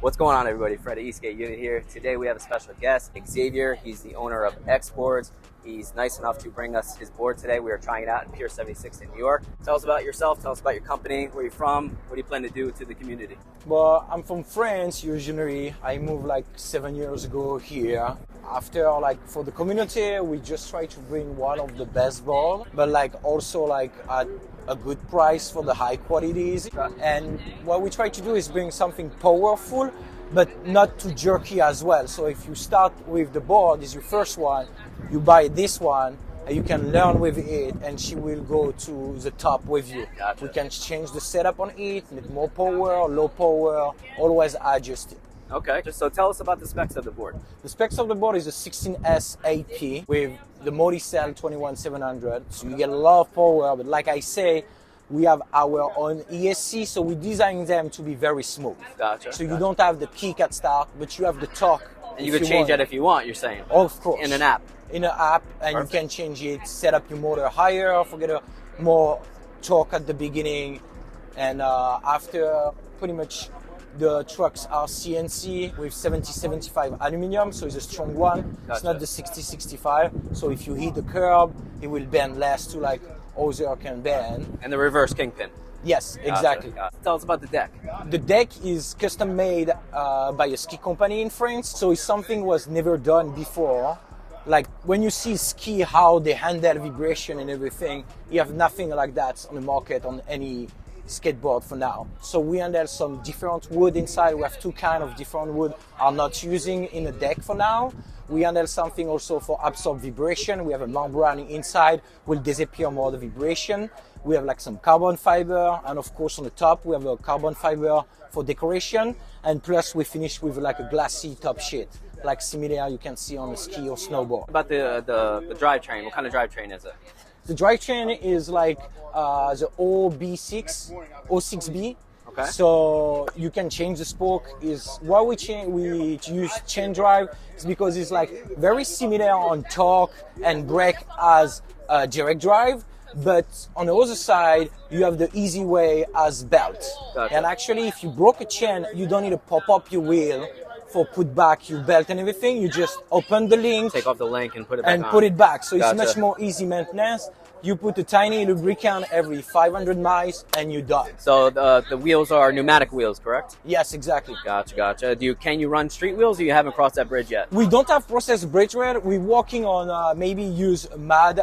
What's going on, everybody? Fred at Skate Unit here. Today we have a special guest, Xavier. He's the owner of XBOARD. He's nice enough to bring us his board today. We are trying it out in Pier 76 in New York. Tell us about yourself. Tell us about your company. Where you're from. What do you plan to do to the community? Well, I'm from France originally. I moved like 7 years ago here. After, for the community, we just try to bring one of the best board, but also at a good price for the high qualities. And what we try to do is bring something powerful, but not too jerky as well. So if you start with the board, is your first one, you buy this one, and you can learn with it, and she will go to the top with you. Gotcha. We can change the setup on it, make more power, low power, always adjust it. Okay, so tell us about the specs of the board. The specs of the board is a 16S AP with the Modicel 21700. So you get a lot of power, but like I say, we have our own ESC, so we design them to be very smooth. Gotcha. So you don't have the kick at start, but you have the torque. And you can change that if you want, you're saying? Of course. In an app? In an app, and Perfect. You can change it, set up your motor higher, get a more torque at the beginning, and after pretty much the trucks are CNC with 70-75 aluminum, so it's a strong one. Gotcha. It's not the 60-65, so if you hit the curb, it will bend less to like other can bend. And the reverse Kingpin? Yes, Gotcha. exactly. Gotcha. Tell us about the deck. The deck is custom made by a ski company in France, so it's something was never done before. Like when you see ski, how they handle vibration and everything, you have nothing like that on the market on any skateboard for now. So we handle some different wood inside. We have two kind of different wood are not using in a deck for now. We handle something also for absorb vibration. We have a membrane inside, will disappear more the vibration. We have like some carbon fiber, and of course on the top we have a carbon fiber for decoration, and plus we finish with like a glassy top sheet, like similar you can see on a ski or snowboard. About the drivetrain, what kind of drivetrain is it? The drivetrain is like the O6B. Okay. So you can change the spoke. Is why we use chain drive is because it's like very similar on torque and brake as direct drive, but on the other side you have the easy way as belt. Gotcha. And actually, if you broke a chain, you don't need to pop up your wheel for put back your belt and everything. You just open the link, Take off the link and put it back on. put it back. So Gotcha. it's much more easy maintenance. You put a tiny lubricant every 500 miles and you're done. So the wheels are pneumatic wheels, correct? Yes, exactly. Gotcha, gotcha. Can you run street wheels, or you haven't crossed that bridge yet? We don't have processed bridge yet. We're working on maybe use mad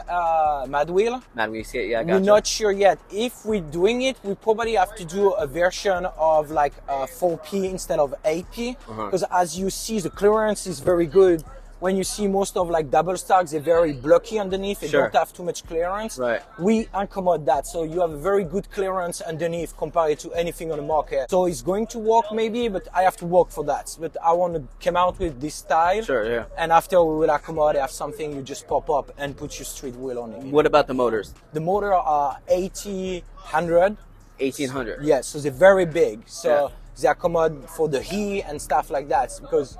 wheel. Man, we see it, yeah, We're gotcha. not sure yet. If we're doing it, we probably have to do a version of like 4P instead of 8P, because as you see, the clearance is very good. When you see most of like double stacks, they're very blocky underneath. They Sure. don't have too much clearance. Right. We accommodate that, so you have a very good clearance underneath compared to anything on the market. So it's going to work maybe, but I have to work for that. But I want to come out with this style. Sure, yeah. And after we will accommodate, have something you just pop up and put your street wheel on it. What about the motors? The motor are 1800. 1800. Yes, so they're very big. So Yeah. they accommodate for the heat and stuff like that, because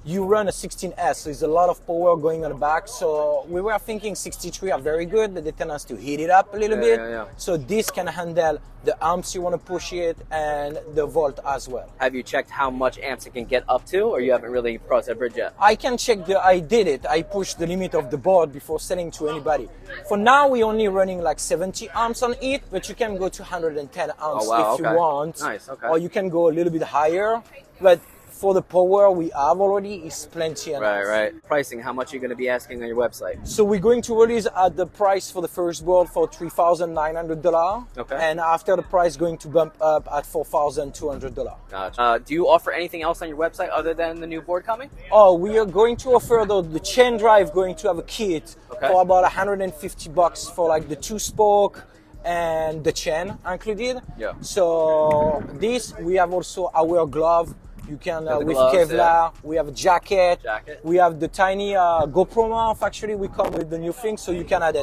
you run a 16S, so there's a lot of power going on the back. So we were thinking 63 are very good, but they tend us to heat it up a little bit. Yeah. So this can handle the amps you want to push it and the volt as well. Have you checked how much amps it can get up to, or you haven't really crossed that bridge yet? I can check I did it. I pushed the limit of the board before selling to anybody. For now, we're only running like 70 amps on it, but you can go to 110 amps Oh, wow, if you okay. want. Nice, okay. Or you can go a little bit higher, but for the power we have already is plenty enough. Right. Pricing, how much are you going to be asking on your website? So we're going to release at the price for the first board for $3,900. Okay. And after the price going to bump up at $4,200. Gotcha. Do you offer anything else on your website other than the new board coming? Oh, we are going to offer the chain drive, going to have a kit Okay. for about $150 for like the 2-spoke and the chain included. Yeah. So this, we have also our glove. You can the with gloves, Kevlar. yeah. We have a jacket. Jacket. We have the tiny GoPro mount. Actually, we come with the new thing, so you can add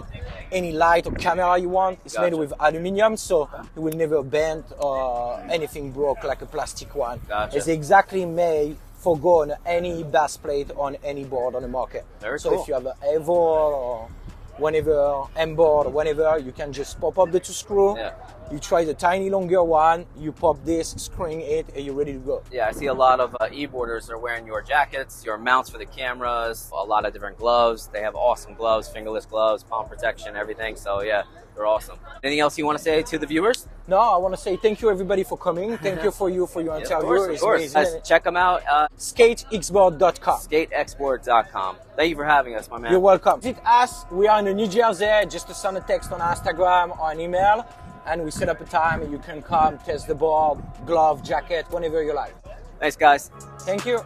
any light or camera you want. It's Gotcha. made with aluminum, so it will never bend or anything broke like a plastic one. Gotcha. It's exactly made for go on any bass plate on any board on the market. Very so cool. if you have an Evo or whenever, M-board, whenever, you can just pop up the 2 screw. Yeah. You try the tiny longer one, you pop this, screwing it, and you're ready to go. Yeah, I see a lot of e-boarders are wearing your jackets, your mounts for the cameras, a lot of different gloves. They have awesome gloves, fingerless gloves, palm protection, everything. So yeah, they're awesome. Anything else you want to say to the viewers? No, I want to say thank you everybody for coming. Thank you for your interview. Of course. Guys, check them out. skatexboard.com. skatexboard.com. Thank you for having us, my man. You're welcome. Visit us. We are in New Jersey. Just send a text on Instagram or an email, and we set up a time and you can come test the board, glove, jacket, whenever you like. Thanks, guys. Thank you.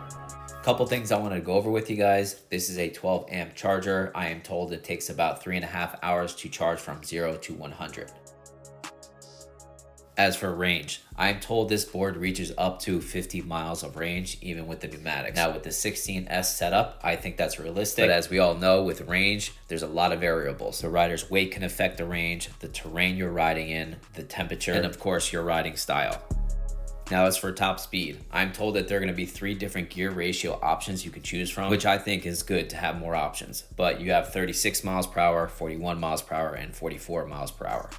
Couple things I wanted to go over with you guys. This is a 12 amp charger. I am told it takes about 3.5 hours to charge from 0 to 100. As for range, I'm told this board reaches up to 50 miles of range even with the pneumatics. Now with the 16S setup, I think that's realistic, but as we all know, with range, there's a lot of variables. The rider's weight can affect the range, the terrain you're riding in, the temperature, and of course your riding style. Now as for top speed, I'm told that there are going to be 3 different gear ratio options you can choose from, which I think is good to have more options. But you have 36 miles per hour, 41 miles per hour, and 44 miles per hour.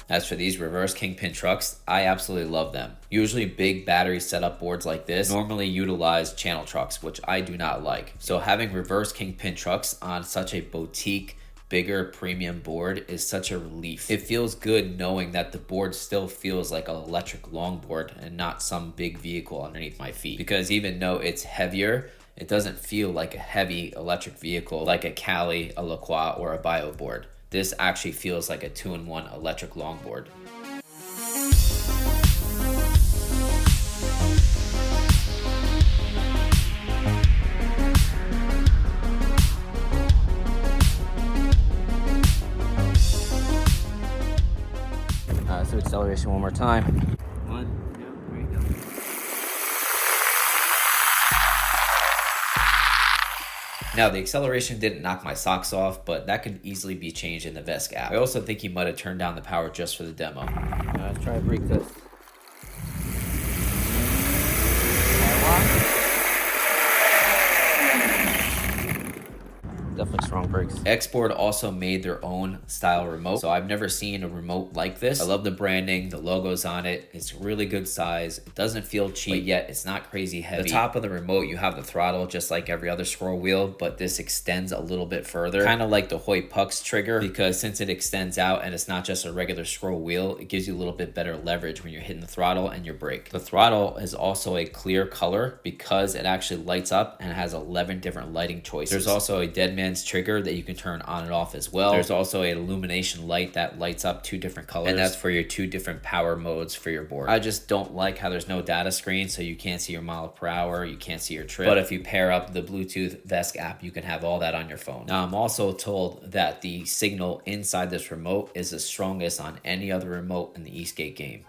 As for these reverse Kingpin trucks, I absolutely love them. Usually big battery setup boards like this normally utilize channel trucks, which I do not like. So having reverse Kingpin trucks on such a boutique, bigger premium board is such a relief. It feels good knowing that the board still feels like an electric longboard and not some big vehicle underneath my feet. Because even though it's heavier, it doesn't feel like a heavy electric vehicle like a Cali, a LaCroix, or a Bio board. This actually feels like a 2-in-1 electric longboard. So acceleration one more time. 1, 2, 3, go. Now the acceleration didn't knock my socks off, but that could easily be changed in the VESC app. I also think he might have turned down the power just for the demo. Let's try to break this. Definitely strong brakes. XBOARD also made their own style remote, so I've never seen a remote like this. I love the branding, the logos on it. It's really good size. It doesn't feel cheap, but yet it's not crazy heavy. The top of the remote, you have the throttle just like every other scroll wheel, but this extends a little bit further, kind of like the Hoy Puck's trigger, because since it extends out and it's not just a regular scroll wheel, it gives you a little bit better leverage when you're hitting the throttle and your brake. The throttle is also a clear color because it actually lights up and it has 11 different lighting choices. There's also a dead man's trigger that you can turn on and off as well. There's also an illumination light that lights up 2 different colors, and that's for your 2 different power modes for your board. I just don't like how there's no data screen, so you can't see your mile per hour, you can't see your trip, but if you pair up the Bluetooth VESC app, you can have all that on your phone. Now I'm also told that the signal inside this remote is the strongest on any other remote in the eSkate game.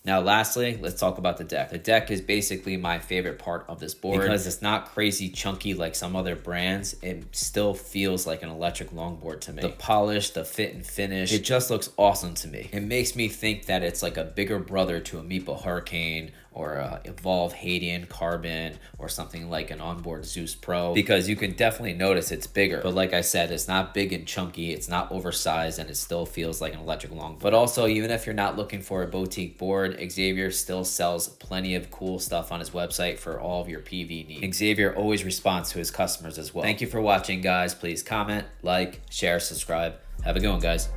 Now lastly, let's talk about the deck. The deck is basically my favorite part of this board because it's not crazy chunky like some other brands. It still feels like an electric longboard to me. The polish, the fit and finish, it just looks awesome to me. It makes me think that it's like a bigger brother to a Meepo Hurricane or a Evolve Hadian Carbon or something like an onboard Zeus Pro, because you can definitely notice it's bigger. But like I said, it's not big and chunky, it's not oversized, and it still feels like an electric longboard. But also, even if you're not looking for a boutique board, Xavier still sells plenty of cool stuff on his website for all of your PV needs. Xavier always responds to his customers as well. Thank you for watching, guys. Please comment, like, share, subscribe. Have a good one, guys.